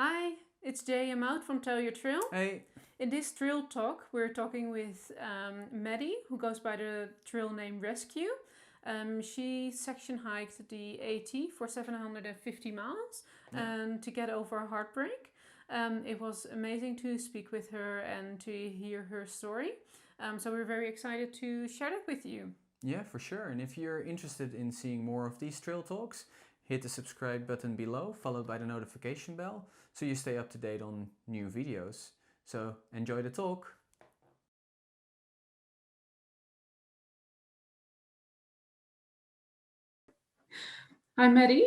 Hi, it's Jay. I'm out from Tell Your Trail. Hey. In this trail talk, we're talking with Maddie, who goes by the trail name Rescue. She section hiked the AT for 750 miles to get over a heartbreak. It was amazing to speak with her and to hear her story. So we're very excited to share that with you. Yeah, for sure. And if you're interested in seeing more of these trail talks, hit the subscribe button below, followed by the notification bell, so you stay up to date on new videos. So enjoy the talk. Hi, Maddie.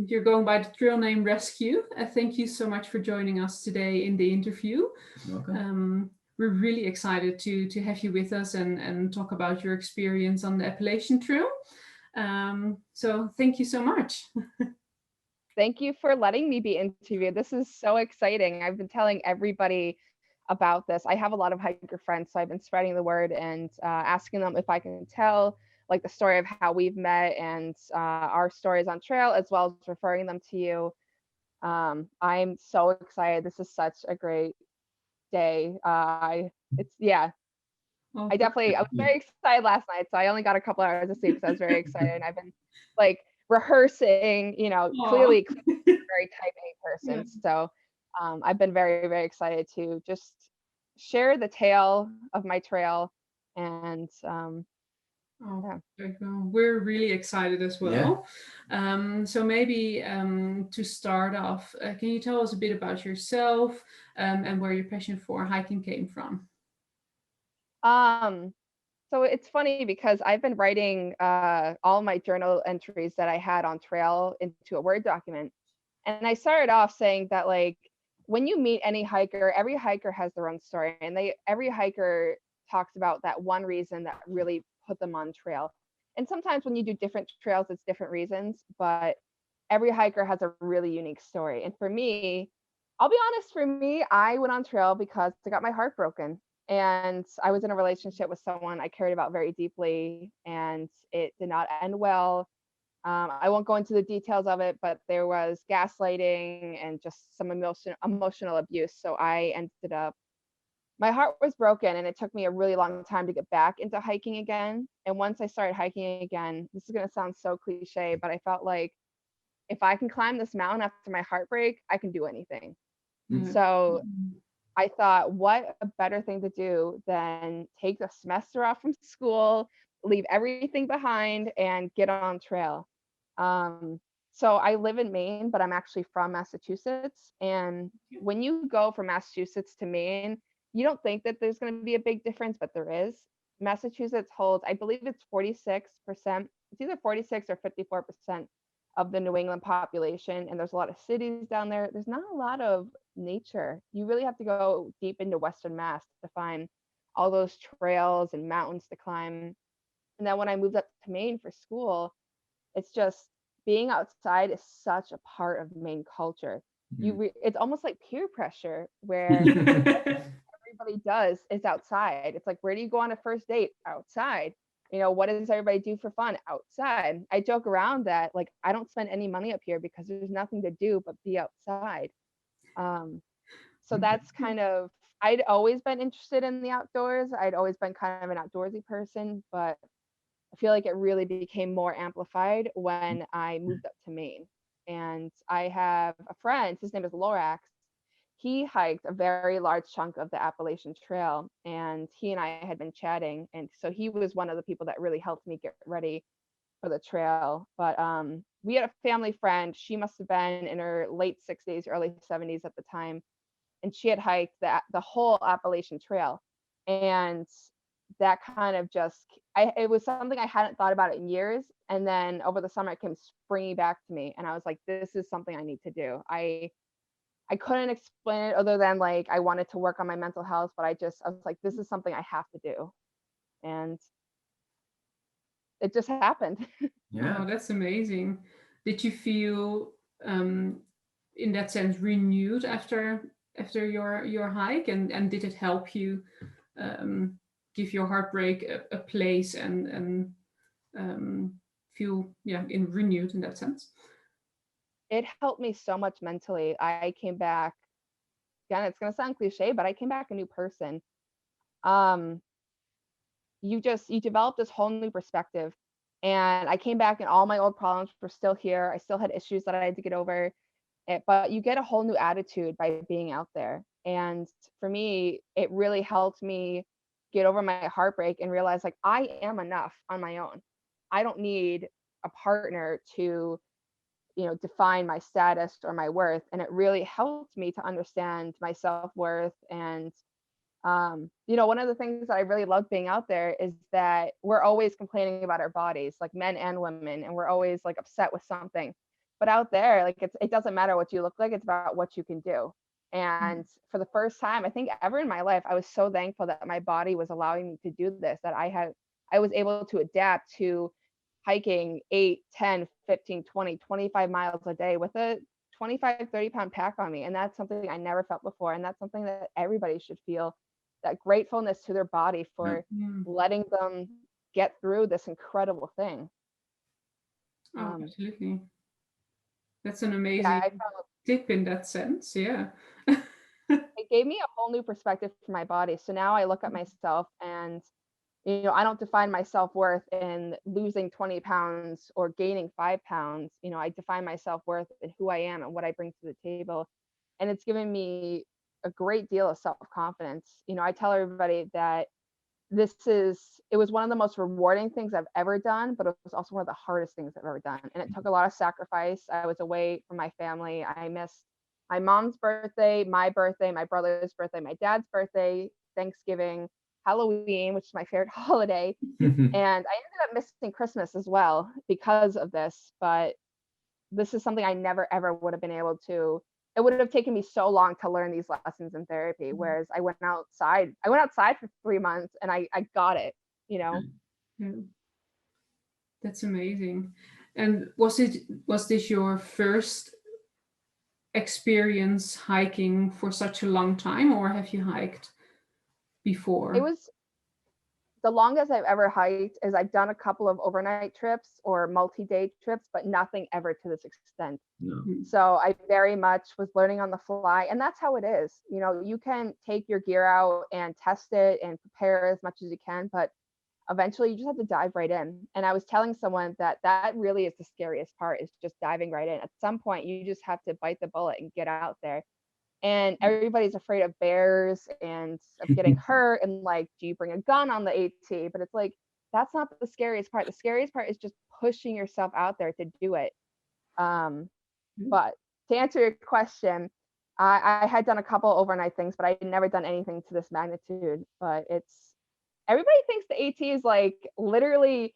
You're going by the trail name Rescue. Thank you so much for joining us today in the interview. Welcome. We're really excited to have you with us and talk about your experience on the Appalachian Trail. So thank you so much. Thank you for letting me be interviewed. This is so exciting. I've been telling everybody about this. I have a lot of hiker friends, so I've been spreading the word and asking them if I can tell like the story of how we've met and our stories on trail, as well as referring them to you. I'm so excited. This is such a great day. It's yeah. Oh, I was very excited last night, so I only got a couple hours of sleep because I was very excited. And I've been like rehearsing, aw. clearly very type A Yeah. person. So I've been very, very excited to just share the tale of my trail. And Oh, yeah. we're really excited as well. So maybe to start off, can you tell us a bit about yourself and where your passion for hiking came from? Um, so it's funny because I've been writing all my journal entries that I had on trail into a Word document. And I started off saying that like when you meet any hiker, every hiker has their own story, and every hiker talks about that one reason that really put them on trail. And sometimes when you do different trails, it's different reasons, but every hiker has a really unique story. And for me, I'll be honest, for me, I went on trail because I got my heart broken. And I was in a relationship with someone I cared about very deeply, and it did not end well. I won't go into the details of it, but there was gaslighting and just some emotional abuse. So I ended up, my heart was broken, and it took me a really long time to get back into hiking again. And once I started hiking again, this is going to sound so cliche, but I felt like if I can climb this mountain after my heartbreak, I can do anything. Yeah. So I thought, what a better thing to do than take the semester off from school, leave everything behind, and get on trail. Um, so I live in Maine, but I'm actually from Massachusetts. And when you go from Massachusetts to Maine, you don't think that there's going to be a big difference, but there is. Massachusetts holds, I believe it's 46%, it's either 46 or 54% of the New England population. And there's a lot of cities down there. There's not a lot of nature. You really have to go deep into Western Mass to find all those trails and mountains to climb. And then when I moved up to Maine for school, it's just being outside is such a part of Maine culture. It's almost like peer pressure where everybody does is outside. It's like, where do you go on a first date? Outside. What does everybody do for fun? Outside. I joke around that like I don't spend any money up here because there's nothing to do but be outside. Um, so that's kind of, I'd always been interested in the outdoors. I'd always been kind of an outdoorsy person, but I feel like it really became more amplified when I moved up to Maine. And I have a friend, his name is Lorax. He hiked a very large chunk of the Appalachian Trail, and he and I had been chatting. And so he was one of the people that really helped me get ready for the trail. But we had a family friend. She must have been in her late 60s, early 70s at the time, and she had hiked the whole Appalachian Trail. And that kind of just, it was something I hadn't thought about in years. And then over the summer, it came springing back to me, and I was like, this is something I need to do. I couldn't explain it other than like I wanted to work on my mental health, but I was like, this is something I have to do, and it just happened. Oh, that's amazing. Did you feel, um, in that sense, renewed after your hike, and did it help you um, give your heartbreak a place and um, feel, yeah, in renewed in that sense? it helped me so much mentally. I came back, again, it's gonna sound cliche, but I came back a new person. Um, you develop this whole new perspective. And I came back and all my old problems were still here. I still had issues that I had to get over. But you get a whole new attitude by being out there. And for me, it really helped me get over my heartbreak and realize like I am enough on my own. I don't need a partner to, define my status or my worth. And it really helped me to understand my self-worth. And one of the things that I really love being out there is that we're always complaining about our bodies, like men and women, and we're always like upset with something. But out there, like it doesn't matter what you look like, it's about what you can do. And for the first time, I think ever in my life, I was so thankful that my body was allowing me to do this, that I was able to adapt to hiking 8, 10, 15, 20, 25 miles a day with a 25, 30-pound pack on me. And that's something I never felt before. And that's something that everybody should feel, that gratefulness to their body for Yeah. letting them get through this incredible thing. Oh, absolutely. That's an Yeah, amazing tip in that sense. Yeah. it gave me a whole new perspective for my body. So now I look at myself and, I don't define my self-worth in losing 20 pounds or gaining 5 pounds. I define my self-worth in who I am and what I bring to the table. And it's given me a great deal of self-confidence. I tell everybody that it was one of the most rewarding things I've ever done, but it was also one of the hardest things I've ever done. And it took a lot of sacrifice. I was away from my family. I missed my mom's birthday, my brother's birthday, my dad's birthday, Thanksgiving, Halloween, which is my favorite holiday. And I ended up missing Christmas as well because of this. But this is something I never ever would have been able to. It would have taken me so long to learn these lessons in therapy. Whereas I went outside for 3 months and I got it, Yeah. That's amazing. And was this your first experience hiking for such a long time, or have you hiked before? It was the longest I've ever hiked. Is I've done a couple of overnight trips or multi-day trips, but nothing ever to this extent. No. So I very much was learning on the fly, and that's how it is. You can take your gear out and test it and prepare as much as you can, but eventually you just have to dive right in. And I was telling someone that really is the scariest part, is just diving right in. At some point, you just have to bite the bullet and get out there. And everybody's afraid of bears and of getting hurt. And like, do you bring a gun on the AT? But it's like, that's not the scariest part. The scariest part is just pushing yourself out there to do it. But to answer your question, I had done a couple overnight things, but I had never done anything to this magnitude. But everybody thinks the AT is like literally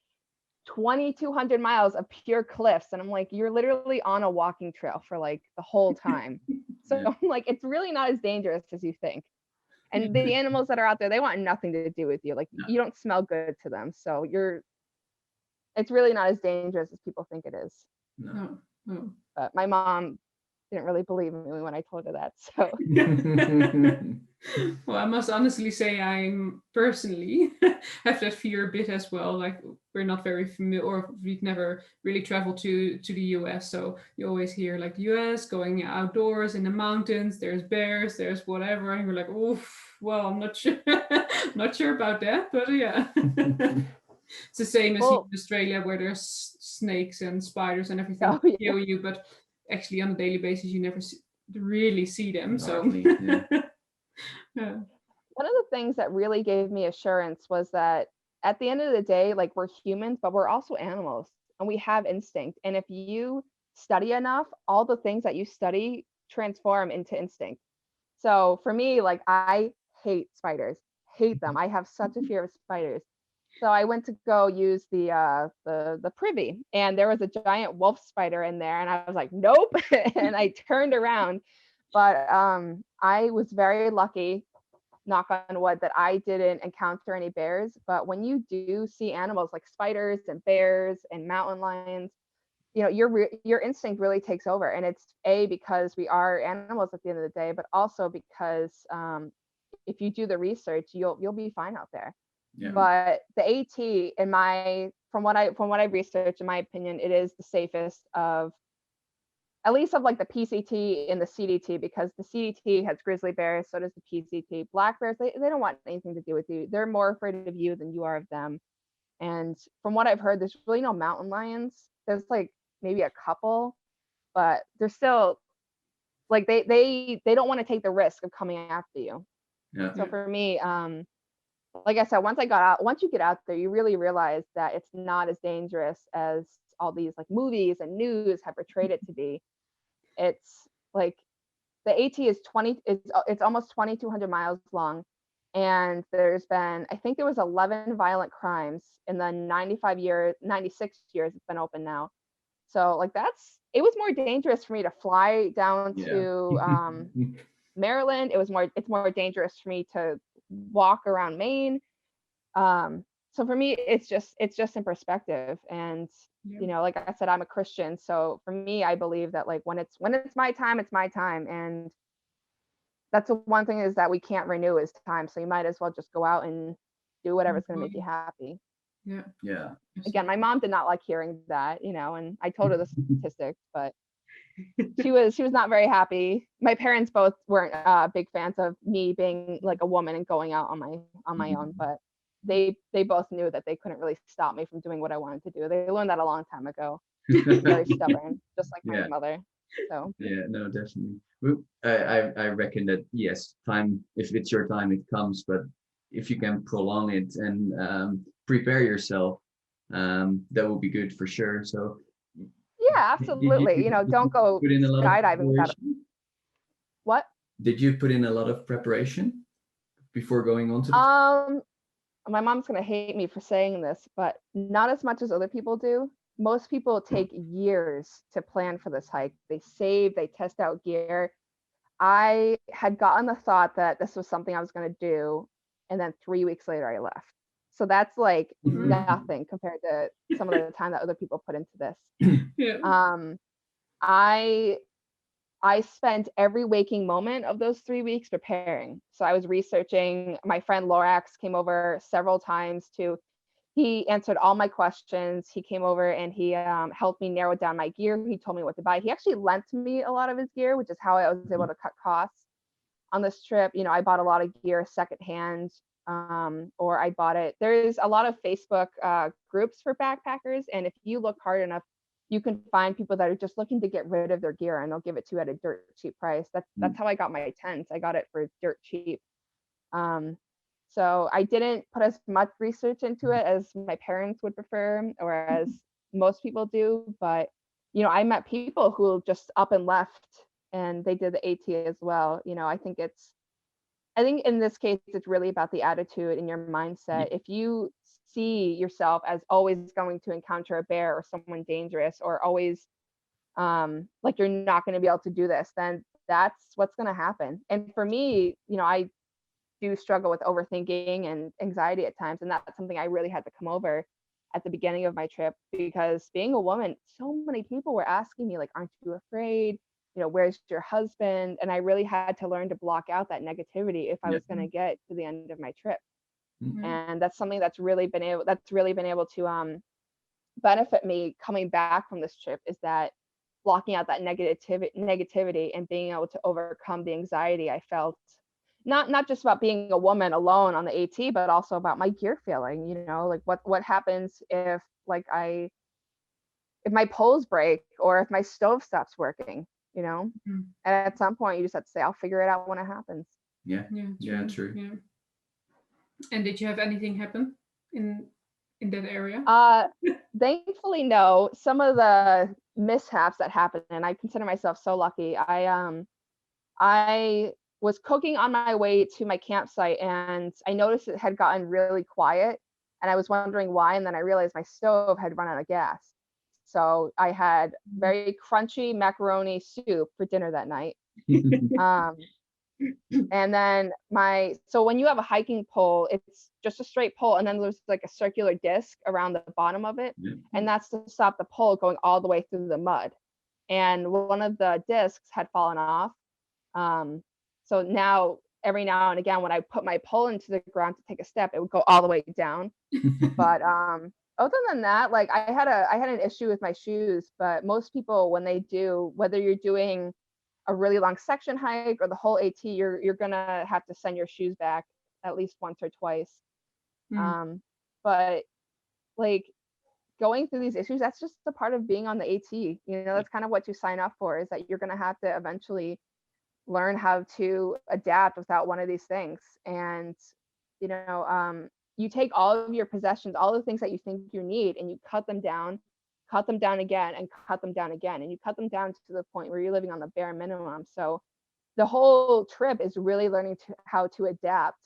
2,200 miles of pure cliffs. And I'm like, you're literally on a walking trail for like the whole time. So I'm like, it's really not as dangerous as you think. And the animals that are out there, they want nothing to do with you. Like you don't smell good to them. So it's really not as dangerous as people think it is. No. But my mom didn't really believe me when I told her that. So well, I must honestly say I'm personally have that fear a bit as well. Like we're not very familiar, or we've never really traveled to the US. So you always hear like US going outdoors in the mountains, there's bears, there's whatever, and you're like, oof, well, I'm not sure not sure about that, but yeah. It's the same as in Australia where there's snakes and spiders and everything kill you, but actually on a daily basis you never really see them. Hardly, So yeah. One of the things that really gave me assurance was that at the end of the day, like we're humans, but we're also animals and we have instinct. And if you study enough, all the things that you study transform into instinct. So for me, like I hate spiders, hate them. I have such a fear of spiders. So I went to go use the privy, and there was a giant wolf spider in there, and I was like, nope. And I turned around. But I was very lucky, knock on wood, that I didn't encounter any bears. But when you do see animals like spiders and bears and mountain lions, your instinct really takes over. And it's because we are animals at the end of the day, but also because if you do the research, you'll be fine out there. Yeah. But the AT, from what I researched, in my opinion, it is the safest of at least of like the PCT and the CDT, because the CDT has grizzly bears, so does the PCT. Black bears, they don't want anything to do with you. They're more afraid of you than you are of them. And from what I've heard, there's really no mountain lions. There's like maybe a couple, but they're still like they don't want to take the risk of coming after you. Yeah. So for me, like I said, once you get out there, you really realize that it's not as dangerous as all these like movies and news have portrayed it to be. It's like the AT is it's almost 2,200 miles long, and there's been, I think there was 11 violent crimes in the 96 years it's been open now. So like it was more dangerous for me to fly down to Maryland. It's more dangerous for me to walk around Maine. So for me, it's just in perspective. And you know, like I said, I'm a Christian, so for me, I believe that like when it's my time, it's my time. And that's the one thing is that we can't renew is time. So you might as well just go out and do whatever's going to make you happy. Yeah. Again, my mom did not like hearing that, you know, and I told her the statistics, but she was not very happy. My parents both weren't big fans of me being like a woman and going out on my own, but they both knew that they couldn't really stop me from doing what I wanted to do. They learned that a long time ago. Very stubborn, just like my mother. So yeah, no, definitely. I reckon that yes, time, if it's your time, it comes, but if you can prolong it and prepare yourself, that will be good for sure. So yeah, absolutely. You know, don't go skydiving without what? Did you put in a lot of preparation before going on to the my mom's gonna hate me for saying this, but not as much as other people do. Most people take years to plan for this hike. They save, they test out gear. I had gotten the thought that this was something I was going to do, and then 3 weeks later I left. So that's like nothing compared to some of the time that other people put into this. I spent every waking moment of those 3 weeks preparing. So I was researching. My friend Lorax came over several times he answered all my questions. He came over and he helped me narrow down my gear. He told me what to buy. He actually lent me a lot of his gear, which is how I was able to cut costs on this trip. You know, I bought a lot of gear secondhand, or I bought it. There's a lot of Facebook groups for backpackers, and if you look hard enough, you can find people that are just looking to get rid of their gear, and they'll give it to you at a dirt cheap price. That's how I got my tents. I got it for dirt cheap. So I didn't put as much research into it as my parents would prefer, or as most people do. But, you know, I met people who just up and left, and they did the AT as well. You know, I think in this case, it's really about the attitude and your mindset. If you see yourself as always going to encounter a bear or someone dangerous, or always like you're not going to be able to do this, then that's what's going to happen. And for me, you know, I do struggle with overthinking and anxiety at times, and that's something I really had to come over at the beginning of my trip, because being a woman, so many people were asking me like, aren't you afraid, you know, where's your husband? And I really had to learn to block out that negativity if I was going to get to the end of my trip. And that's something that's really been able to benefit me coming back from this trip, is that blocking out that negativity and being able to overcome the anxiety I felt, not just about being a woman alone on the AT, but also about my gear failing. You know, like what happens if if my poles break, or if my stove stops working, you know. And at some point you just have to say, I'll figure it out when it happens. True. Yeah. And did you have anything happen in that area? Thankfully, no. Some of the mishaps that happened, and I consider myself so lucky. I was cooking on my way to my campsite, and I noticed it had gotten really quiet, and I was wondering why. And then I realized my stove had run out of gas. So I had very crunchy macaroni soup for dinner that night. And then so when you have a hiking pole, it's just a straight pole, and then there's like a circular disc around the bottom of it, and that's to stop the pole going all the way through the mud. And one of the discs had fallen off. So now every now and again, when I put my pole into the ground to take a step, it would go all the way down. But Other than that, like I had an issue with my shoes, but most people when they do, whether you're doing a really long section hike or the whole AT, you're gonna have to send your shoes back at least once or twice. Mm. But like going through these issues, that's just a part of being on the AT. You know, that's kind of what you sign up for, is that you're gonna have to eventually learn how to adapt without one of these things. And you know, you take all of your possessions, all the things that you think you need, and you cut them down again, and cut them down again, and you cut them down to the point where you're living on the bare minimum. So the whole trip is really learning how to adapt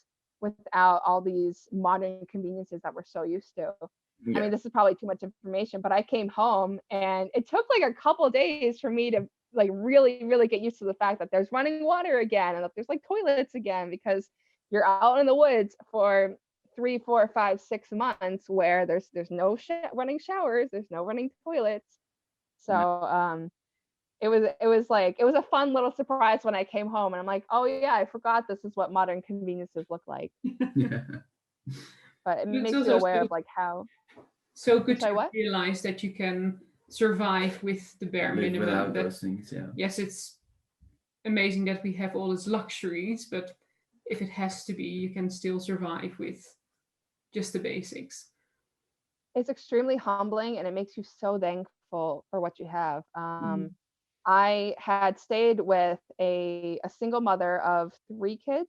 without all these modern conveniences that we're so used to. I Yeah. mean, this is probably too much information, but I came home and it took like a couple of days for me to like really, really get used to the fact that there's running water again and that there's like toilets again, because you're out in the woods for 3, 4, 5, 6 months where there's no running showers, there's no running toilets. So Yeah. it was a fun little surprise when I came home and I'm like, oh yeah, I forgot this is what modern conveniences look like. Yeah. But it But it's makes you also aware of like how. so I'm good sorry, to what? realize that you can survive with the bare Live minimum. without That those things. Yeah. yes, it's amazing that we have all these luxuries, but if it has to be, you can still survive with just the basics. It's extremely humbling and it makes you so thankful for what you have. Mm. I had stayed with a single mother of 3 kids,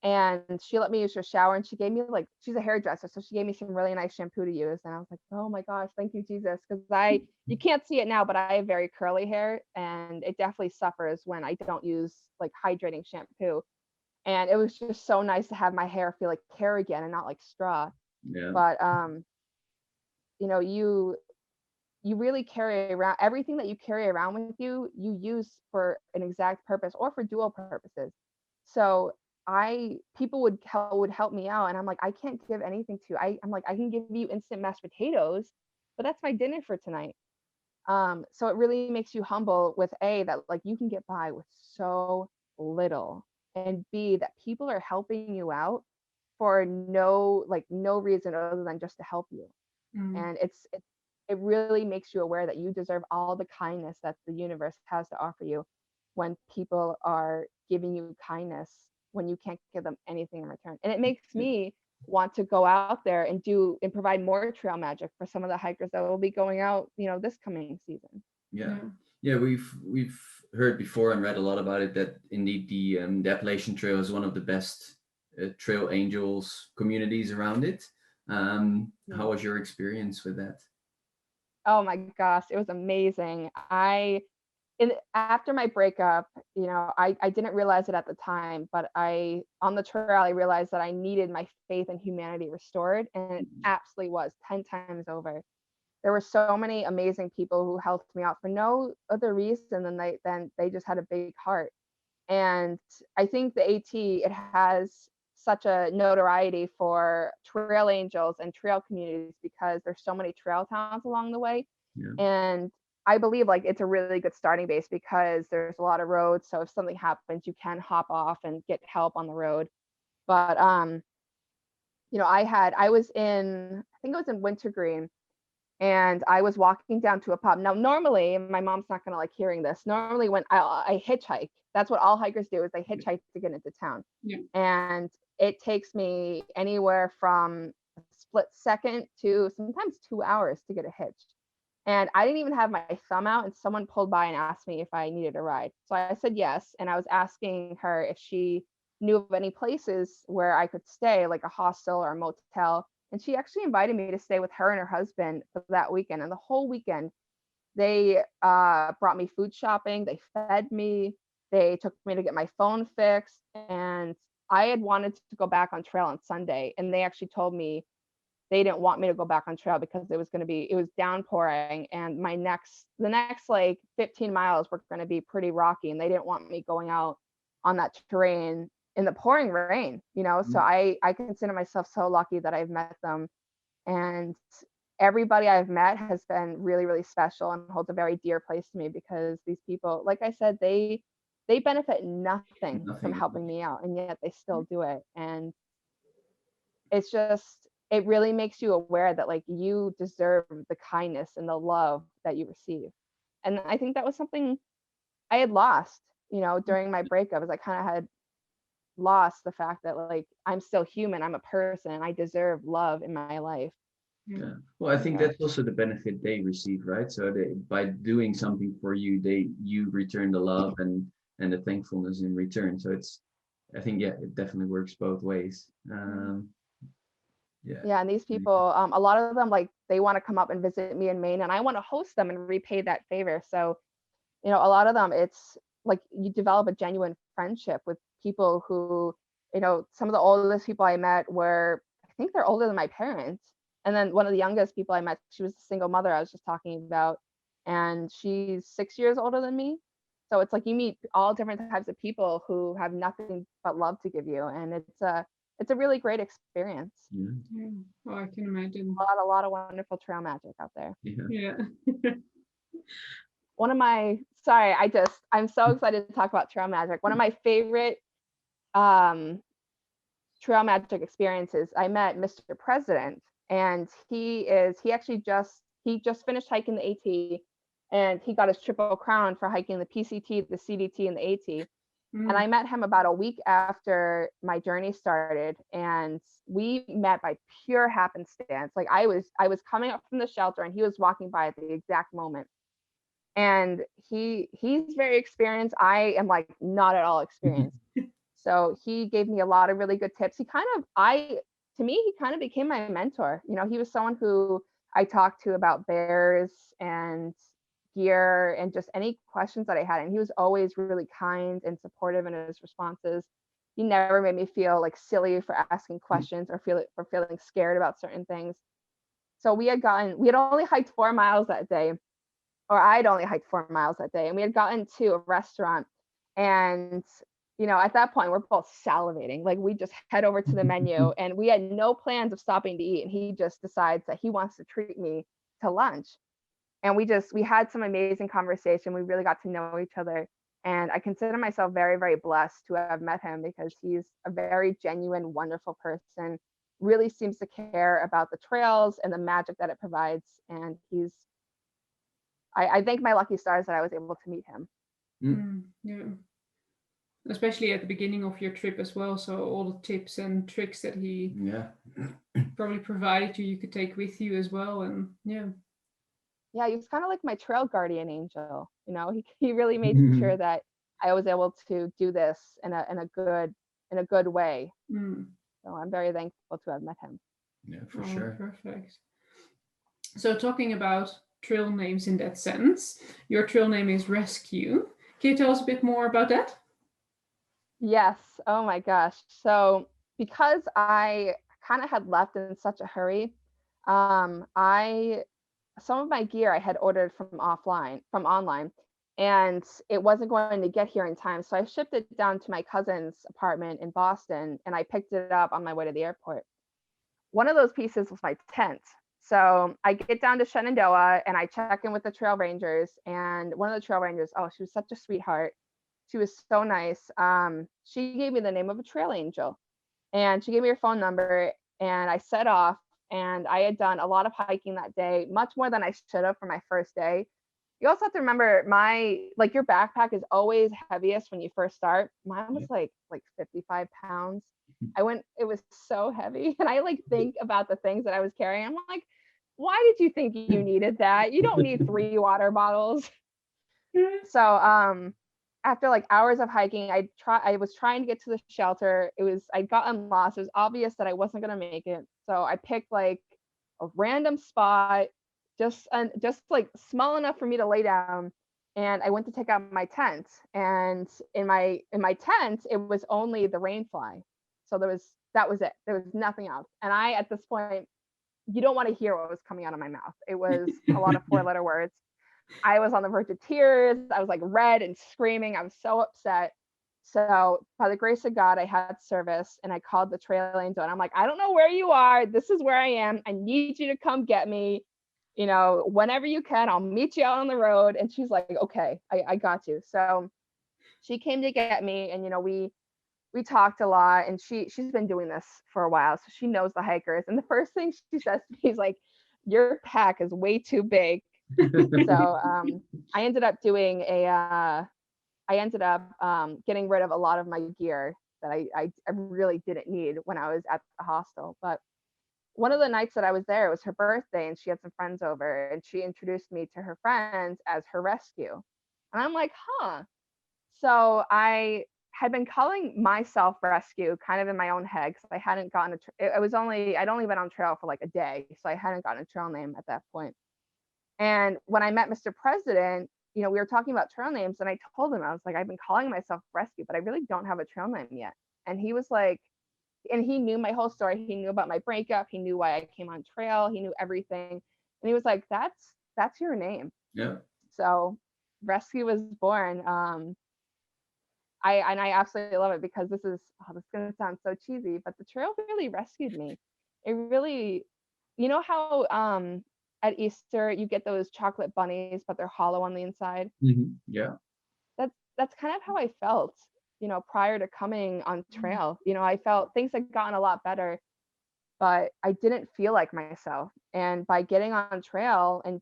and she let me use her shower, and she gave me like, she's a hairdresser, so she gave me some really nice shampoo to use, and I was like, oh my gosh, thank you Jesus, because you can't see it now, but I have very curly hair and it definitely suffers when I don't use like hydrating shampoo. And it was just so nice to have my hair feel like hair again and not like straw. Yeah. But you know, you really carry around everything that you carry around with you, you use for an exact purpose or for dual purposes. So people would help me out, and I'm like, I can't give anything to you. I'm like, I can give you instant mashed potatoes, but that's my dinner for tonight. So it really makes you humble with A, that like you can get by with so little, and B, that people are helping you out for no reason other than just to help you. Mm. And it really makes you aware that you deserve all the kindness that the universe has to offer you when people are giving you kindness when you can't give them anything in return. And it makes me want to go out there and do and provide more trail magic for some of the hikers that will be going out, you know, this coming season. Yeah. Yeah. Yeah, we've heard before and read a lot about it, that indeed the Appalachian Trail is one of the best trail angels communities around it. How was your experience with that? Oh my gosh, it was amazing. After my breakup, you know, I didn't realize it at the time, but on the trail I realized that I needed my faith in humanity restored, and it absolutely was 10 times over. There were so many amazing people who helped me out for no other reason than they just had a big heart. And I think the AT, it has such a notoriety for trail angels and trail communities because there's so many trail towns along the way. Yeah. And I believe like it's a really good starting base because there's a lot of roads. So if something happens, you can hop off and get help on the road. But you know, I was in, I think it was in Wintergreen, and I was walking down to a pub. Now, normally, my mom's not gonna like hearing this. Normally, when I hitchhike, that's what all hikers do, is they hitchhike to get into town. Yeah. And it takes me anywhere from a split second to sometimes 2 hours to get a hitch. And I didn't even have my thumb out, and someone pulled by and asked me if I needed a ride. So I said yes, and I was asking her if she knew of any places where I could stay, like a hostel or a motel. And she actually invited me to stay with her and her husband for that weekend. And the whole weekend, they brought me food shopping, they fed me, they took me to get my phone fixed. And I had wanted to go back on trail on Sunday, and they actually told me they didn't want me to go back on trail because it was downpouring, and the next like 15 miles were going to be pretty rocky, and they didn't want me going out on that terrain in the pouring rain, you know. So I consider myself so lucky that I've met them, and everybody I've met has been really, really special and holds a very dear place to me, because these people, like I said, they benefit nothing from Nothing. helping me out, and yet they still do it. And it's just, it really makes you aware that like you deserve the kindness and the love that you receive. And I think that was something I had lost, during my breakup, as I kind of had lost the fact that like I'm still human, I'm a person, and I deserve love in my life. Yeah. Well, I think Yeah. that's also the benefit they receive, right? So by doing something for you, you return the love and the thankfulness in return. So I think, yeah, it definitely works both ways. Yeah. Yeah, and these people, a lot of them, like they want to come up and visit me in Maine, and I want to host them and repay that favor. So, a lot of them, it's like you develop a genuine friendship with people who, some of the oldest people I met were, I think they're older than my parents. And then one of the youngest people I met, she was a single mother I was just talking about, and she's 6 years older than me. So it's like you meet all different types of people who have nothing but love to give you, and it's a really great experience. Yeah. Yeah. Oh, I can imagine. A lot of wonderful trail magic out there. Yeah. Yeah. One of my sorry, I'm so excited to talk about trail magic. One of my favorite um trail magic experiences, I met Mr. President, and he just finished hiking the AT, and he got his triple crown for hiking the PCT, the CDT, and the AT. And I met him about a week after my journey started, and we met by pure happenstance. Like I was coming up from the shelter, and he was walking by at the exact moment. And he's very experienced. I am like not at all experienced. So he gave me a lot of really good tips. To me, he kind of became my mentor. He was someone who I talked to about bears and gear and just any questions that I had. And he was always really kind and supportive in his responses. He never made me feel like silly for asking questions or feeling scared about certain things. So we had only hiked 4 miles that day, or I'd only hiked 4 miles that day, and we had gotten to a restaurant, and at that point we're both salivating. Like we just head over to the menu, and we had no plans of stopping to eat, and he just decides that he wants to treat me to lunch. And we had some amazing conversation. We really got to know each other, and I consider myself very, very blessed to have met him, because he's a very genuine, wonderful person, really seems to care about the trails and the magic that it provides. And I thank my lucky stars that I was able to meet him. Yeah. Especially at the beginning of your trip as well. So all the tips and tricks that he probably provided you could take with you as well. And yeah. Yeah, he was kind of like my trail guardian angel. He really made sure that I was able to do this in a good way. So I'm very thankful to have met him. Yeah, for sure. Perfect. So talking about trail names in that sense, your trail name is Rescue. Can you tell us a bit more about that? Yes. Oh my gosh. So because I kind of had left in such a hurry, some of my gear I had ordered from online, and it wasn't going to get here in time. So I shipped it down to my cousin's apartment in Boston, and I picked it up on my way to the airport. One of those pieces was my tent. So I get down to Shenandoah, and I check in with the trail rangers, and one of the trail rangers, oh, she was such a sweetheart. She was so nice. She gave me the name of a trail angel, and she gave me her phone number, and I set off, and I had done a lot of hiking that day, much more than I should have for my first day. You also have to remember your backpack is always heaviest when you first start. Mine was like 55 pounds. It was so heavy. And I think about the things that I was carrying. I'm like, why did you think you needed that? You don't need 3 water bottles. So after hours of hiking, I was trying to get to the shelter. I'd gotten lost. It was obvious that I wasn't gonna make it. So I picked a random spot, just small enough for me to lay down. And I went to take out my tent. And in my tent, it was only the rain fly. So that was it. There was nothing else. And at this point, you don't want to hear what was coming out of my mouth. It was a lot of 4-letter words. I was on the verge of tears. I was red and screaming. I was so upset. So by the grace of God, I had service, and I called the trail angel, and I'm like, I don't know where you are. This is where I am. I need you to come get me. Whenever you can, I'll meet you out on the road. And she's like, okay, I got you. So she came to get me, and we we talked a lot, and she's been doing this for a while, so she knows the hikers. And the first thing she says to me is like, "Your pack is way too big." So I ended up doing getting rid of a lot of my gear that I really didn't need when I was at the hostel. But one of the nights that I was there, it was her birthday, and she had some friends over, and she introduced me to her friends as her rescue. And I'm like, huh. So I had been calling myself rescue kind of in my own head, because I hadn't gotten I'd only been on trail for like a day, so I hadn't gotten a trail name at that point. And when I met Mr. President, we were talking about trail names, and I told him, I was like, I've been calling myself rescue, but I really don't have a trail name yet. And he was like, and he knew my whole story. He knew about my breakup. He knew why I came on trail. He knew everything. And he was like, that's your name. Yeah. So rescue was born. I absolutely love it, because this is going to sound so cheesy, but the trail really rescued me. It really, how at Easter you get those chocolate bunnies, but they're hollow on the inside. Yeah. That's kind of how I felt, prior to coming on trail. I felt things had gotten a lot better, but I didn't feel like myself. And by getting on trail and,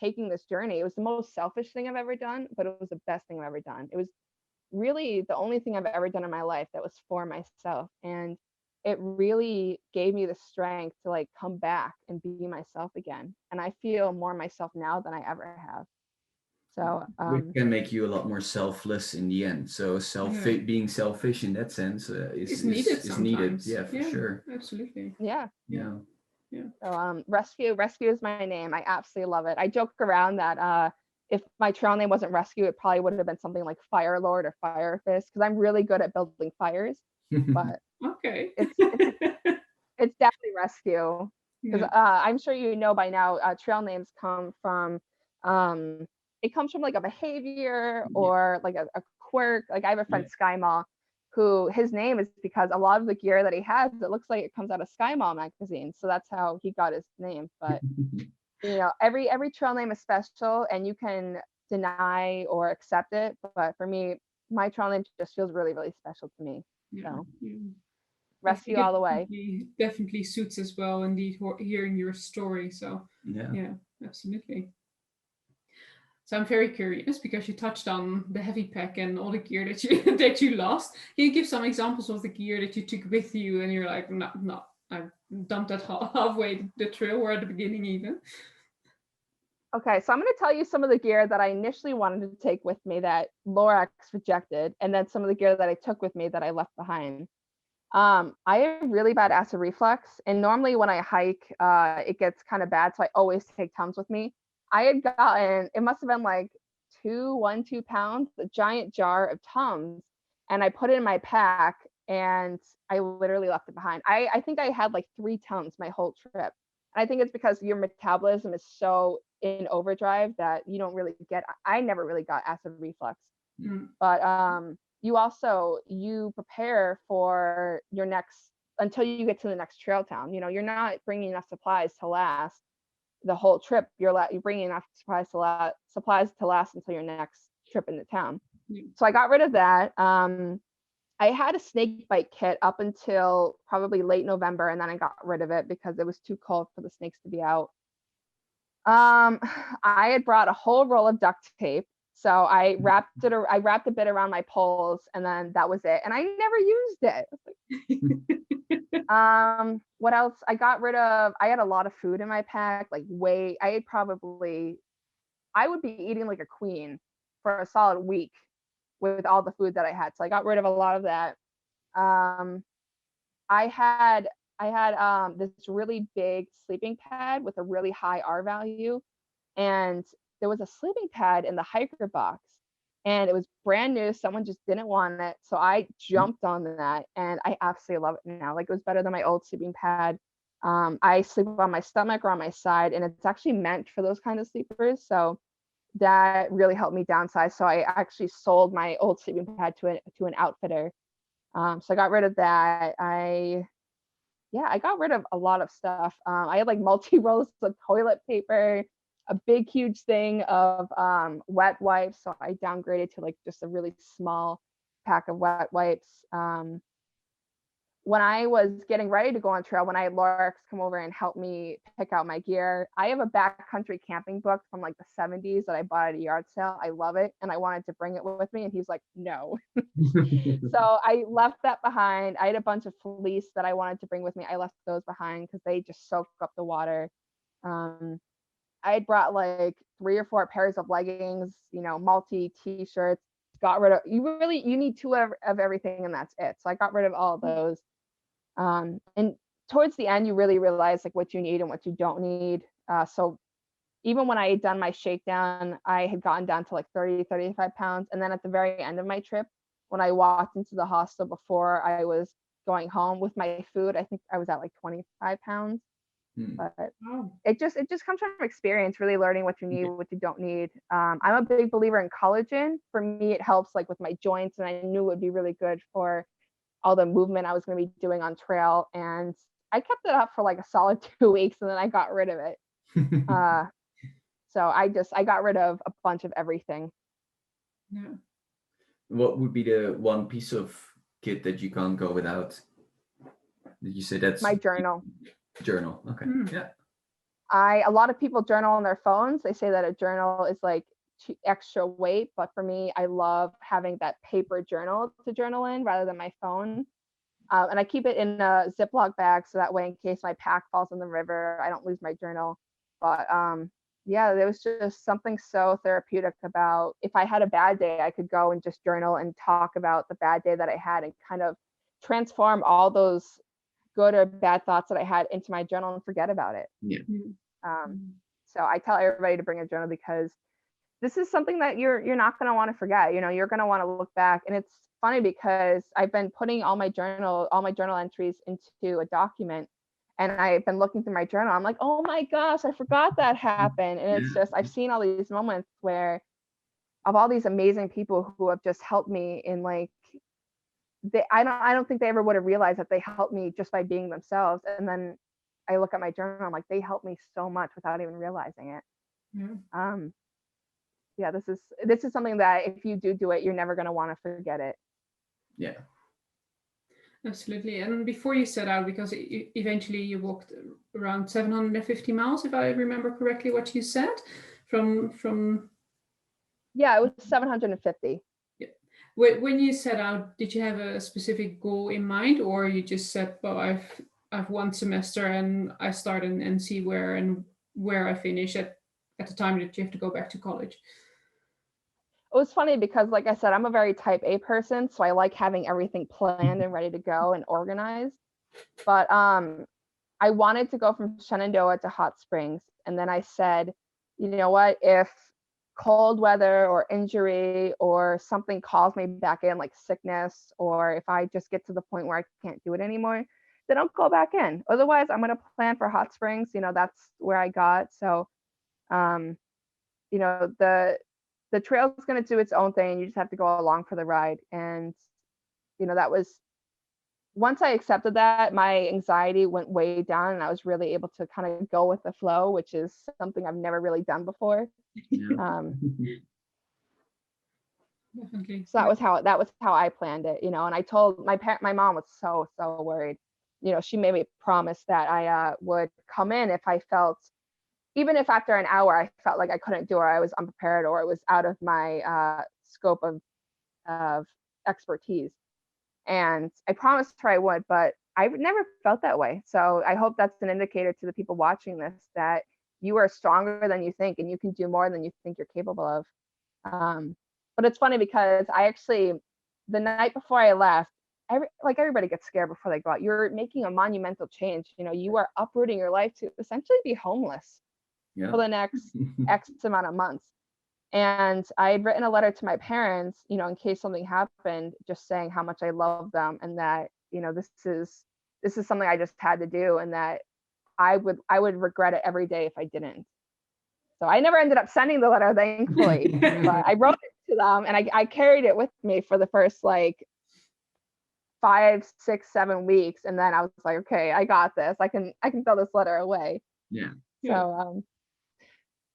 taking this journey, it was the most selfish thing I've ever done, but it was the best thing I've ever done. It was really the only thing I've ever done in my life that was for myself. And it really gave me the strength to like come back and be myself again. And I feel more myself now than I ever have. So Which can make you a lot more selfless in the end. So being selfish in that sense is needed. Yeah, for sure. Absolutely. Yeah. Yeah. So rescue is my name. I absolutely love it. I joke around that if my trail name wasn't rescue, it probably would have been something like Fire Lord or Fire Fist, because I'm really good at building fires. But okay, it's definitely rescue, because I'm sure by now, trail names come from it comes from like a behavior or like a quirk. Like I have a friend, Sky Mall, who his name is because a lot of the gear that he has, it looks like it comes out of Sky Mall magazine. So that's how he got his name. But every trail name is special, and you can deny or accept it. But for me, my trail name just feels really, really special to me. So rescue all the way. Definitely suits as well, indeed, hearing your story. So yeah, absolutely. So I'm very curious, because you touched on the heavy pack and all the gear that you that you lost. Can you give some examples of the gear that you took with you and you're like, no, I dumped that halfway the trail, or at the beginning even? Okay, so I'm going to tell you some of the gear that I initially wanted to take with me that Lorax rejected, and then some of the gear that I took with me that I left behind. I have really bad acid reflux, and normally when I hike, it gets kind of bad, so I always take Tums with me. I had gotten, it must have been like 2 pounds, a giant jar of Tums, and I put it in my pack, and I literally left it behind. I think I had like 3 Tums my whole trip. And I think it's because your metabolism is so in overdrive that you don't really I never really got acid reflux. But you prepare for your next, until you get to the next trail town. You're not bringing enough supplies to last the whole trip. You're bringing enough supplies to last until your next trip into town. So I got rid of that. I had a snake bite kit up until probably late November, and then I got rid of it because it was too cold for the snakes to be out. I had brought a whole roll of duct tape, so I wrapped a bit around my poles, and then that was it. And I never used it. What else? I had a lot of food in my pack, I would be eating like a queen for a solid week with all the food that I had. So I got rid of a lot of that. I had this really big sleeping pad with a really high R value, and there was a sleeping pad in the hiker box, and it was brand new. Someone just didn't want it, so I jumped on that, and I absolutely love it now. Like, it was better than my old sleeping pad. I sleep on my stomach or on my side, and it's actually meant for those kind of sleepers. So that really helped me downsize. So I actually sold my old sleeping pad to an outfitter. So I got rid of that. I got rid of a lot of stuff. I had like multi-rolls of toilet paper, a big, huge thing of wet wipes. So I downgraded to like just a really small pack of wet wipes. When I was getting ready to go on trail, when I had Lorex come over and help me pick out my gear, I have a backcountry camping book from like the 70s that I bought at a yard sale. I love it. And I wanted to bring it with me. And he's like, no. So I left that behind. I had a bunch of fleece that I wanted to bring with me. I left those behind because they just soak up the water. I had brought like 3 or 4 pairs of leggings, multi t-shirts, got rid of, you need 2 of everything and that's it. So I got rid of all of those. And towards the end, you really realize like what you need and what you don't need. So even when I had done my shakedown, I had gotten down to like 30, 35 pounds. And then at the very end of my trip, when I walked into the hostel before I was going home with my food, I think I was at like 25 pounds. But it just comes from experience, really learning what you need, what you don't need. I'm a big believer in collagen. For me, it helps like with my joints, and I knew it would be really good for all the movement I was going to be doing on trail. And I kept it up for like a solid 2 weeks, and then I got rid of it. So I got rid of a bunch of everything. Yeah. What would be the one piece of kit that you can't go without? Did you say that's My journal? Journal. Okay. Yeah. A lot of people journal on their phones. They say that a journal is like extra weight, but for me, I love having that paper journal to journal in rather than my phone. And I keep it in a Ziploc bag so that way, in case my pack falls in the river, I don't lose my journal. But yeah, there was just something so therapeutic about, if I had a bad day, I could go and just journal and talk about the bad day that I had and kind of transform all those good or bad thoughts that I had into my journal and forget about it. Yeah. So I tell everybody to bring a journal because this is something that you're not going to want to forget. You're going to want to look back. And it's funny because I've been putting all my journal entries into a document, and I've been looking through my journal. I'm like, oh my gosh, I forgot that happened. And it's just, I've seen all these moments where of all these amazing people who have just helped me in like, I don't think they ever would have realized that they helped me just by being themselves. And then I look at my journal, I'm like, they helped me so much without even realizing it. Yeah, this is something that if you do it, you're never going to want to forget it. Yeah. Absolutely. And before you set out, because eventually you walked around 750 miles, if I remember correctly what you said, from Yeah, it was 750. Yeah. When you set out, did you have a specific goal in mind, or you just said, well, I've 1 semester and I start and see where I finish at the time that you have to go back to college? It was funny because, like I said, I'm a very type A person, so I like having everything planned and ready to go and organized. But I wanted to go from Shenandoah to Hot Springs, and then I said, you know what, if cold weather or injury or something calls me back in, like sickness, or if I just get to the point where I can't do it anymore, then I'll go back in. Otherwise, I'm going to plan for Hot Springs. That's where I got. So, the trail is going to do its own thing. You just have to go along for the ride. And, that was, once I accepted that, my anxiety went way down and I was really able to kind of go with the flow, which is something I've never really done before. Yeah. Definitely. So that was how I planned it, and I told my mom was so worried. She made me a promise that I would come in if I felt, even if after an hour I felt like I couldn't do it, I was unprepared, or it was out of my scope of expertise. And I promised her I would, but I've never felt that way. So I hope that's an indicator to the people watching this that you are stronger than you think and you can do more than you think you're capable of. But it's funny because I actually, the night before I left, everybody gets scared before they go out. You're making a monumental change. You are uprooting your life to essentially be homeless for the next X amount of months. And I had written a letter to my parents, in case something happened, just saying how much I love them and that, this is something I just had to do, and that I would regret it every day if I didn't. So I never ended up sending the letter, thankfully, but I wrote it to them and I carried it with me for the first like 5, 6, 7 weeks. And then I was like, okay, I got this. I can throw this letter away. Yeah. So,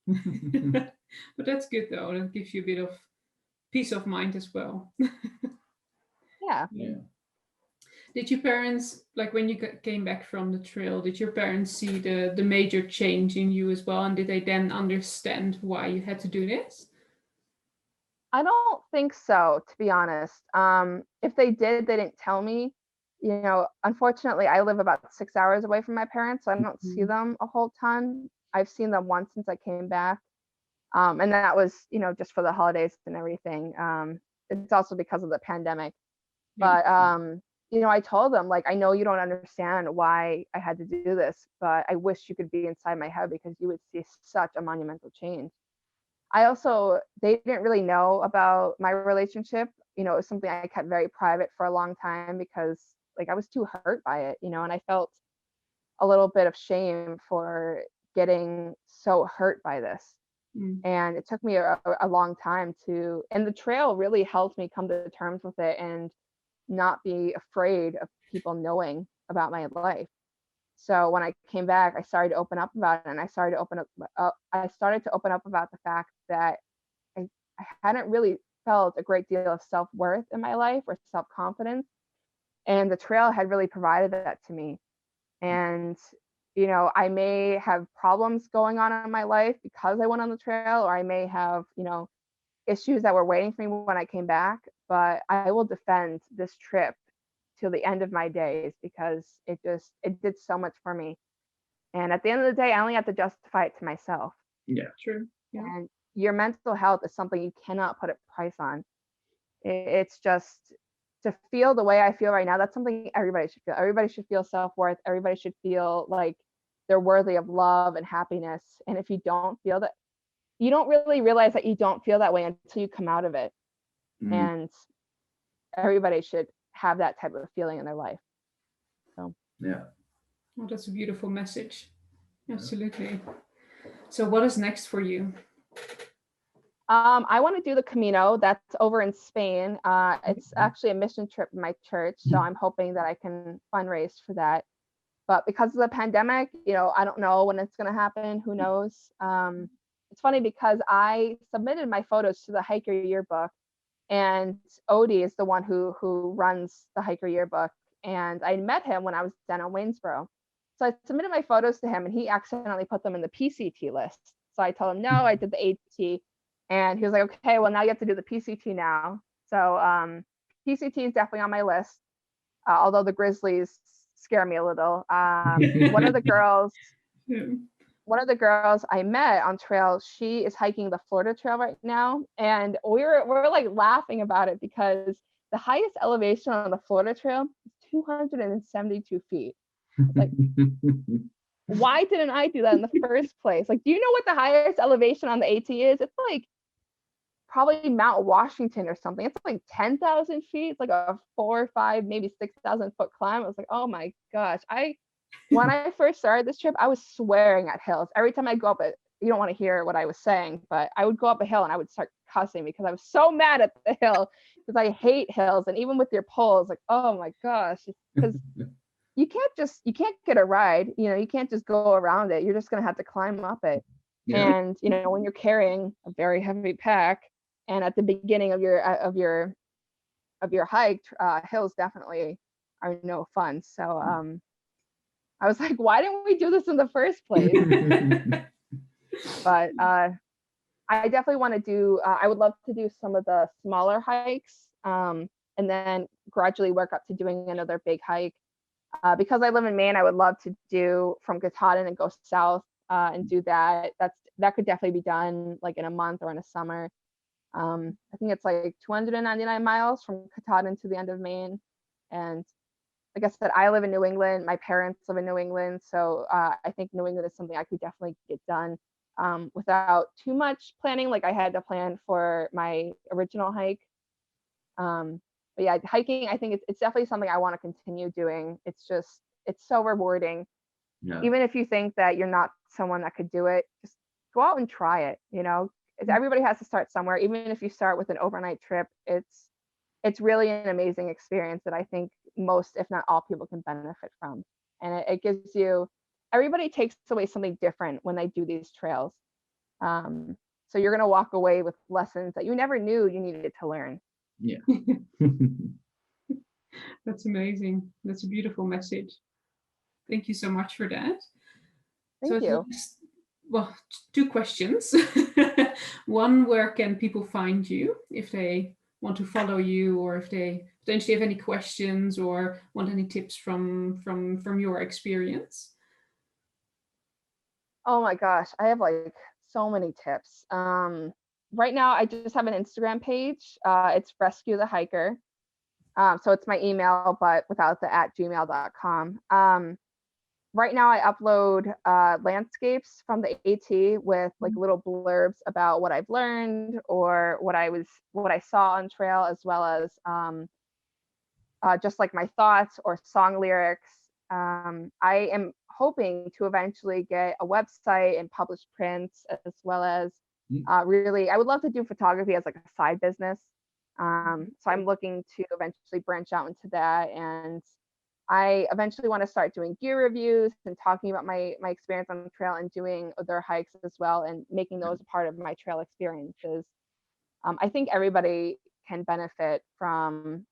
but that's good though. That gives you a bit of peace of mind as well. Yeah. Yeah. Did your parents, like when you came back from the trail, did your parents see the major change in you as well? And did they then understand why you had to do this? I don't think so, to be honest. If they did, they didn't tell me. You know, unfortunately, I live about 6 hours away from my parents, so I don't see them a whole ton. I've seen them once since I came back. And that was, you know, just for the holidays and everything. It's also because of the pandemic. Yeah. But you know, I told them, like, I know you don't understand why I had to do this, but I wish you could be inside my head because you would see such a monumental change. They didn't really know about my relationship. You know, it was something I kept very private for a long time because, like, I was too hurt by it, you know, and I felt a little bit of shame for getting so hurt by this. Mm. And it took me a long time and the trail really helped me come to terms with it and not be afraid of people knowing about my life. So when I came back, I started to open up about it, and I started to open up about the fact that I hadn't really felt a great deal of self-worth in my life or self-confidence, and the trail had really provided that to me. And you know, I may have problems going on in my life because I went on the trail, or I may have, you know, issues that were waiting for me when I came back, but I will defend this trip till the end of my days because it did so much for me. And at the end of the day, I only have to justify it to myself. Yeah. True. Yeah. And your mental health is something you cannot put a price on. It's just to feel the way I feel right now. That's something everybody should feel. Everybody should feel self-worth. Everybody should feel like they're worthy of love and happiness. And if you don't feel that, you don't really realize that you don't feel that way until you come out of it. And everybody should have that type of feeling in their life. So Yeah. Oh, that's a beautiful message. Absolutely. So what is next for you? I want to do the Camino. That's over in Spain. It's actually a mission trip in my church, so I'm hoping that I can fundraise for that. But because of the pandemic, you know, I don't know when it's going to happen. Who knows? It's funny because I submitted my photos to the Hiker Yearbook, and Odie is the one who runs the Hiker Yearbook, and I met him when I was down in Waynesboro. So I submitted my photos to him, and he accidentally put them in the PCT list. So I told him no, I did the AT, and he was like, okay, well now you have to do the PCT now. So PCT is definitely on my list, although the Grizzlies scare me a little. One of the girls I met on trail, she is hiking the Florida Trail right now, and we're like laughing about it because the highest elevation on the Florida Trail is 272 feet. Like, why didn't I do that in the first place? Like, do you know what the highest elevation on the AT is? It's like probably Mount Washington or something. It's like 10,000 feet. It's like a 4 or 5, maybe 6,000 foot climb. I was like, oh my gosh. When I first started this trip, I was swearing at hills. Every time I go up it, you don't want to hear what I was saying, but I would go up a hill and I would start cussing because I was so mad at the hill because I hate hills. And even with your poles, like, oh my gosh, because you can't get a ride. You know, you can't just go around it. You're just going to have to climb up it. Yeah. And, you know, when you're carrying a very heavy pack and at the beginning of your hike, hills definitely are no fun. So, I was like, why didn't we do this in the first place? But I definitely want to do, I would love to do some of the smaller hikes, and then gradually work up to doing another big hike. Because I live in Maine, I would love to do from Katahdin and go south and do that. That could definitely be done like in a month or in a summer. I think it's like 299 miles from Katahdin to the end of Maine. And like I said, I live in New England. My parents live in New England. So I think New England is something I could definitely get done without too much planning. Like I had to plan for my original hike. But yeah, hiking, I think it's definitely something I want to continue doing. It's so rewarding. Yeah. Even if you think that you're not someone that could do it, just go out and try it. You know, everybody has to start somewhere. Even if you start with an overnight trip, it's really an amazing experience that I think most, if not all, people can benefit from. And it gives you, everybody takes away something different when they do these trails. So you're going to walk away with lessons that you never knew you needed to learn. Yeah. That's amazing. That's a beautiful message. Thank you so much for that. Thank you. Well, two questions. One, where can people find you if they want to follow you, or if they potentially have any questions or want any tips from your experience? Oh my gosh, I have like so many tips. Right now I just have an Instagram page. It's Rescue the Hiker. So it's my email, but without the @gmail.com. Right now I upload landscapes from the AT with like little blurbs about what I've learned or what I saw on trail, as well as just like my thoughts or song lyrics. I am hoping to eventually get a website and publish prints, as well as really, I would love to do photography as like a side business. So I'm looking to eventually branch out into that, and I eventually want to start doing gear reviews and talking about my experience on the trail and doing their hikes as well, and making those a part of my trail experiences. I think everybody can benefit from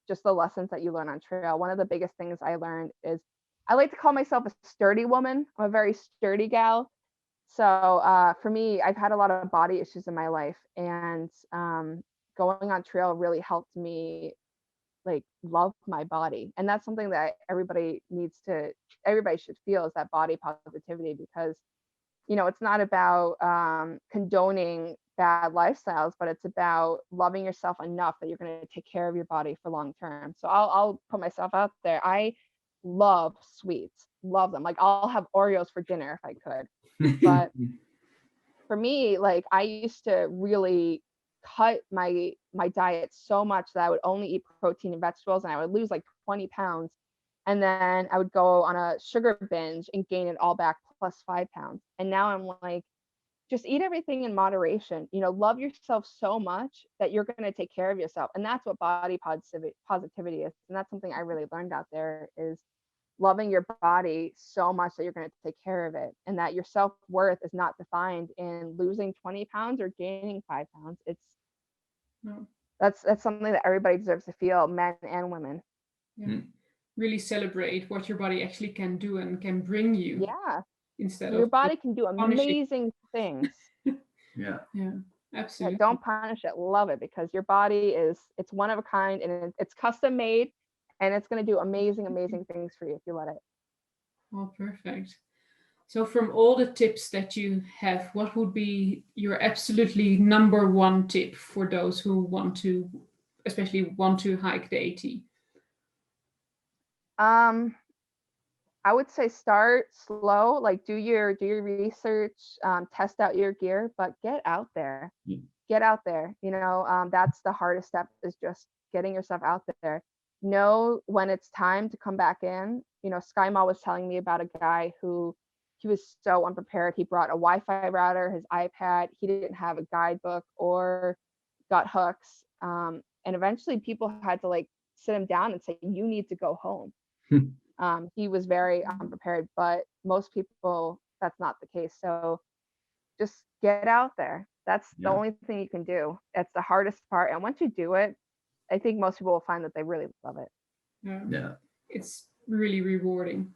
just the lessons that you learn on trail. One of the biggest things I learned is I like to call myself a sturdy woman. I'm a very sturdy gal. So for me, I've had a lot of body issues in my life, and going on trail really helped me like love my body. And that's something that everybody should feel, is that body positivity, because it's not about condoning bad lifestyles, but it's about loving yourself enough that you're going to take care of your body for long term. So I'll put myself out there. I love sweets, love them. Like I'll have Oreos for dinner if I could. But for me, like I used to really cut my diet so much that I would only eat protein and vegetables, and I would lose like 20 pounds. And then I would go on a sugar binge and gain it all back plus 5 pounds. And now I'm like, just eat everything in moderation. Love yourself so much that you're going to take care of yourself. And that's what body positivity is. And that's something I really learned out there, is loving your body so much that you're going to take care of it, and that your self-worth is not defined in losing 20 pounds or gaining 5 pounds. That's something that everybody deserves to feel, men and women. Yeah. Really celebrate what your body actually can do and can bring you. Yeah. Instead your of body can do punishing. amazing things. Yeah. Yeah, absolutely. Yeah, don't punish it, love it, because your body it's one of a kind, and it's custom made, and it's going to do amazing things for you if you let it. Oh, perfect. So from all the tips that you have, what would be your absolutely number one tip for those who especially want to hike the AT? I would say start slow, like do your research, test out your gear, but get out there. Yeah. Get out there. That's the hardest step, is just getting yourself out there. Know when it's time to come back in. Sky Mall was telling me about a guy who, he was so unprepared. He brought a Wi-Fi router, his iPad. He didn't have a guidebook or got hooks. And eventually people had to like sit him down and say, you need to go home. He was very unprepared, but most people, that's not the case. So just get out there. That's the only thing you can do. That's the hardest part. And once you do it, I think most people will find that they really love it. Yeah. It's really rewarding.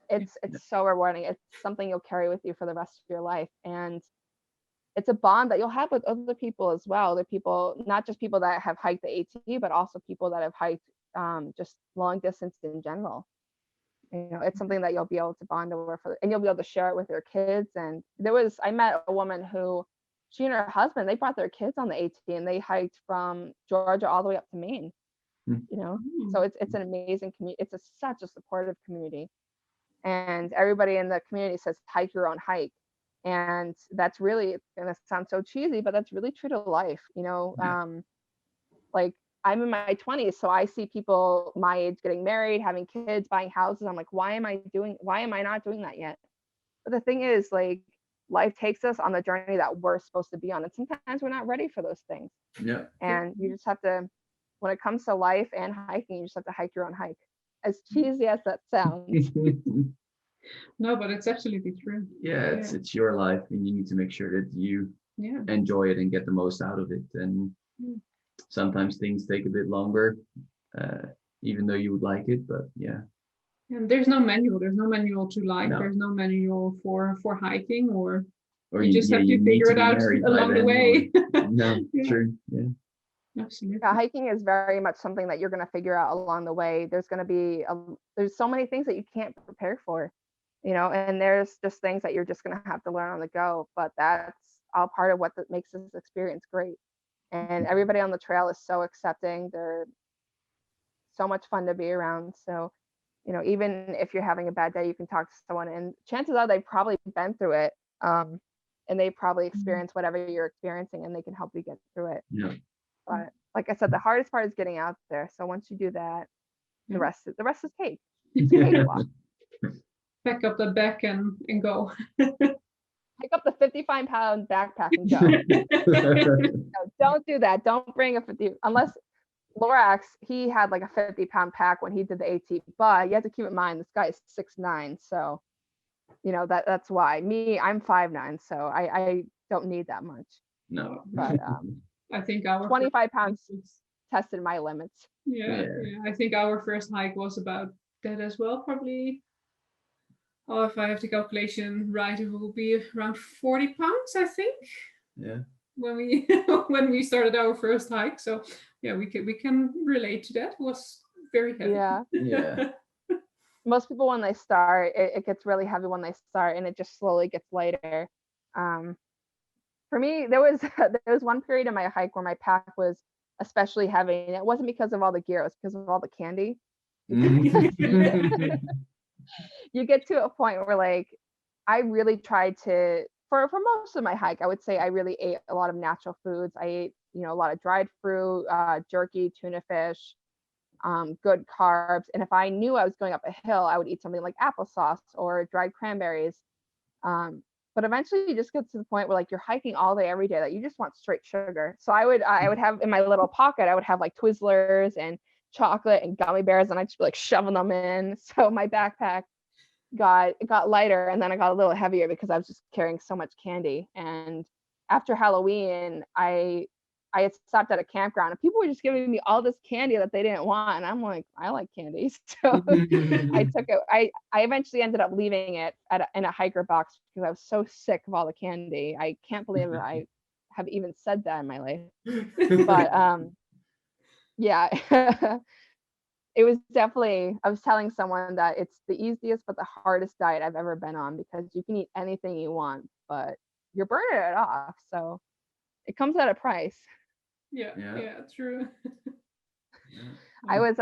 It's so rewarding. It's something you'll carry with you for the rest of your life. And it's a bond that you'll have with other people as well. Other people, not just people that have hiked the AT, but also people that have hiked just long distance in general. It's something that you'll be able to bond over and you'll be able to share it with your kids. And I met a woman who, she and her husband, they brought their kids on the AT, and they hiked from Georgia all the way up to Maine. So it's an amazing community. It's such a supportive community, and everybody in the community says hike your own hike. And that's really, it's gonna sound so cheesy, but that's really true to life. Like I'm in my 20s, so I see people my age getting married, having kids, buying houses. I'm like, why am I not doing that yet? But the thing is, like, life takes us on the journey that we're supposed to be on, and sometimes we're not ready for those things. Yeah. And you just have to, when it comes to life and hiking, you just have to hike your own hike. As cheesy as that sounds. No, but it's absolutely true. Yeah, it's your life, and you need to make sure that you enjoy it and get the most out of it. And sometimes things take a bit longer, even though you would like it. But yeah, And there's no manual. There's no manual to like. No. There's no manual for hiking, or or you just yeah, have you to need figure to it be out married by along the then, way. no, Yeah. true, yeah. Absolutely. Yeah, hiking is very much something that you're going to figure out along the way. There's going to be there's so many things that you can't prepare for, and there's just things that you're just going to have to learn on the go. But that's all part of what makes this experience great. And everybody on the trail is so accepting. They're so much fun to be around. So, even if you're having a bad day, you can talk to someone, and chances are they've probably been through it, and they probably experienced whatever you're experiencing, and they can help you get through it. Yeah. But like I said, the hardest part is getting out there. So once you do that, the rest is cake. Cakewalk. Pack up the bag and go. Pick up the 55-pound backpack and go. No, don't do that. Don't bring a 50 unless Lorax, he had like a 50-pound pack when he did the AT. But you have to keep in mind this guy is 6'9", so that's why. Me, I'm 5'9", so I don't need that much. No. But I think our 25 pounds tested my limits. Yeah. I think our first hike was about that as well. Probably, if I have the calculation right, it will be around 40 pounds, I think. Yeah. When we when we started our first hike, so yeah, we can relate to that. It was very heavy. Yeah. Yeah. Most people when they start, it gets really heavy when they start, and it just slowly gets lighter. For me, there was one period in my hike where my pack was especially heavy, and it wasn't because of all the gear, it was because of all the candy. You get to a point where like I really tried to for most of my hike, I would say I really ate a lot of natural foods. I ate, a lot of dried fruit, jerky, tuna fish, good carbs. And if I knew I was going up a hill, I would eat something like applesauce or dried cranberries. But eventually you just get to the point where like you're hiking all day every day that you just want straight sugar. So I would have in my little pocket, I would have like Twizzlers and chocolate and gummy bears, and I'd just be like shoving them in. So my backpack got lighter, and then I got a little heavier because I was just carrying so much candy. And after Halloween, I had stopped at a campground, and people were just giving me all this candy that they didn't want, and I'm like, I like candy. So I took it. I eventually ended up leaving it in a hiker box because I was so sick of all the candy. I can't believe I have even said that in my life. But yeah. It was definitely, I was telling someone that it's the easiest but the hardest diet I've ever been on, because you can eat anything you want, but you're burning it off. So it comes at a price. Yeah, true. I was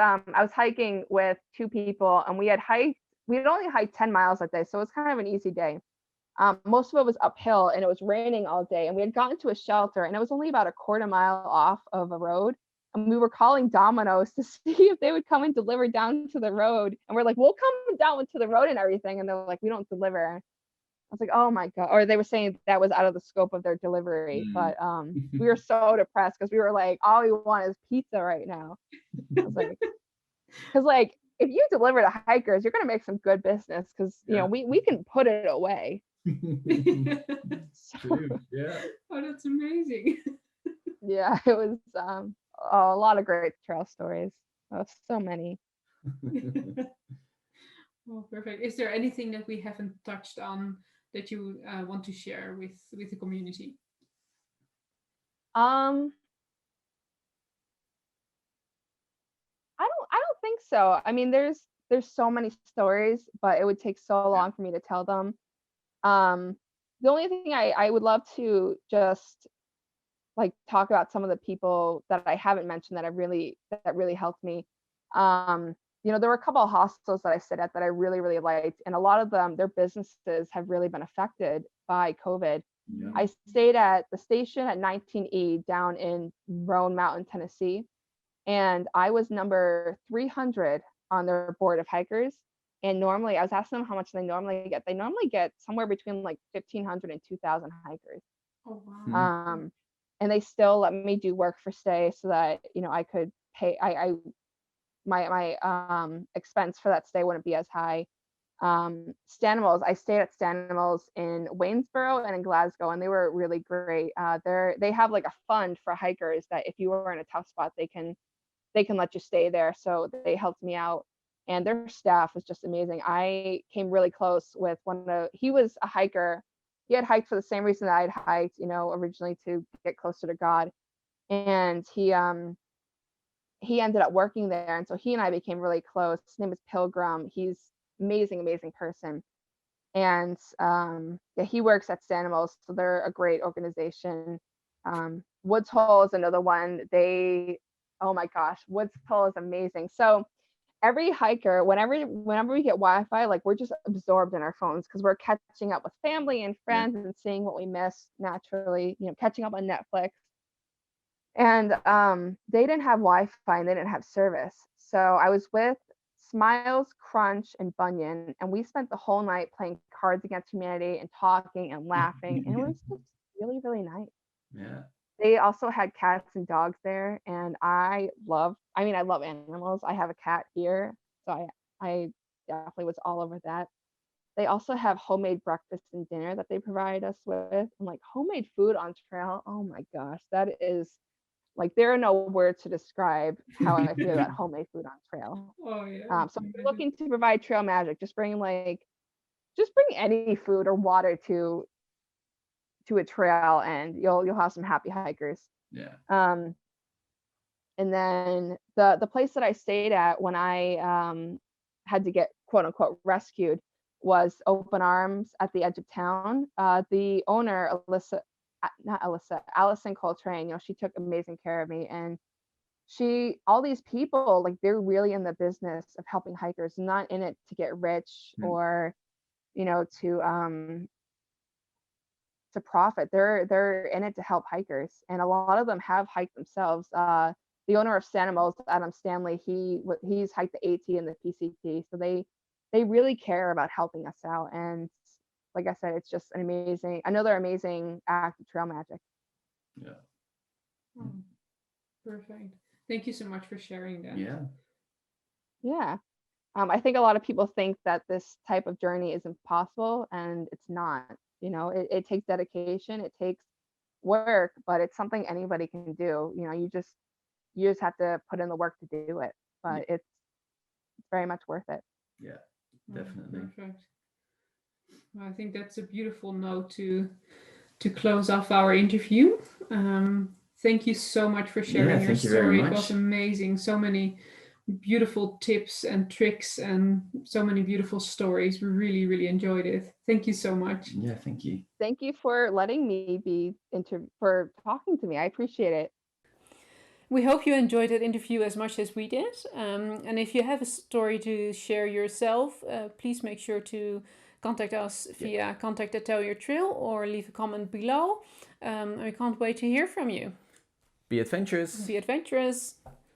hiking with two people, and we had only hiked 10 miles that day. So it was kind of an easy day. Most of it was uphill, and it was raining all day, and we had gotten to a shelter, and it was only about a quarter mile off of a road. And we were calling Domino's to see if they would come and deliver down to the road. And we're like, we'll come down to the road and everything. And they're like, we don't deliver. I was like, oh my God. Or they were saying that was out of the scope of their delivery. But we were so depressed because we were like, all we want is pizza right now. I was like, because like, if you deliver to hikers, you're going to make some good business, because, we can put it away. True. Yeah. Oh, that's amazing. Yeah, it was a lot of great trail stories. So many. Oh, perfect. Is there anything that we haven't touched on that you want to share with the community? I don't think so. I mean, there's so many stories, but it would take so long for me to tell them. The only thing I would love to just like talk about some of the people that I haven't mentioned that really helped me. There were a couple of hostels that I stayed at that I really, really liked, and a lot of them, their businesses have really been affected by COVID. Yeah. I stayed at the station at 19E down in Roan Mountain, Tennessee, and I was number 300 on their board of hikers. And normally, I was asking them how much they normally get. They normally get somewhere between like 1,500 and 2,000 hikers. Oh wow. And they still let me do work for stay so that I could pay. My expense for that stay wouldn't be as high. Stanimals, I stayed at Stanimals in Waynesboro and in Glasgow, and they were really great. They have like a fund for hikers that if you were in a tough spot, they can let you stay there. So they helped me out, and their staff was just amazing. I came really close with he was a hiker. He had hiked for the same reason that I'd hiked, originally to get closer to God. And he ended up working there. And so he and I became really close. His name is Pilgrim. He's amazing, amazing person. And yeah, he works at Stanimals, so they're a great organization. Woods Hole is another one. Oh my gosh, Woods Hole is amazing. So every hiker, whenever we get Wi-Fi, like we're just absorbed in our phones because we're catching up with family and friends and seeing what we missed naturally, catching up on Netflix. And they didn't have Wi-Fi and they didn't have service. So I was with Smiles, Crunch, and Bunyan, and we spent the whole night playing Cards Against Humanity and talking and laughing, and it was just really, really nice. Yeah. They also had cats and dogs there, and I love animals. I have a cat here, so I definitely was all over that. They also have homemade breakfast and dinner that they provide us with, and like homemade food on trail. Oh my gosh, that is like there are no words to describe how I feel about homemade food on trail. Oh yeah. So if you're looking to provide trail magic, just bring any food or water to a trail, and you'll have some happy hikers. Yeah. And then the place that I stayed at when I had to get quote unquote rescued was Open Arms at the edge of town. The owner, Allison Coltrane, she took amazing care of me, and all these people, like they're really in the business of helping hikers, not in it to get rich or to profit. They're in it to help hikers, and a lot of them have hiked themselves. The owner of Stanimals, Adam Stanley, he's hiked the AT and the PCT, so they really care about helping us out. And like I said, it's just another amazing act of trail magic. Yeah. Oh, perfect. Thank you so much for sharing that. Yeah. I think a lot of people think that this type of journey is impossible, and it's not. It takes dedication, it takes work, but it's something anybody can do. You just have to put in the work to do it, but it's very much worth it. Yeah, definitely. Perfect. Well, I think that's a beautiful note to close off our interview. Thank you so much for sharing your story. It was amazing. So many beautiful tips and tricks and so many beautiful stories. We really, really enjoyed it. Thank you so much. Yeah, thank you. Thank you for letting me for talking to me. I appreciate it. We hope you enjoyed that interview as much as we did. And if you have a story to share yourself, please make sure to contact us via contact@tellyourtrail or leave a comment below. We can't wait to hear from you. Be adventurous. Be adventurous.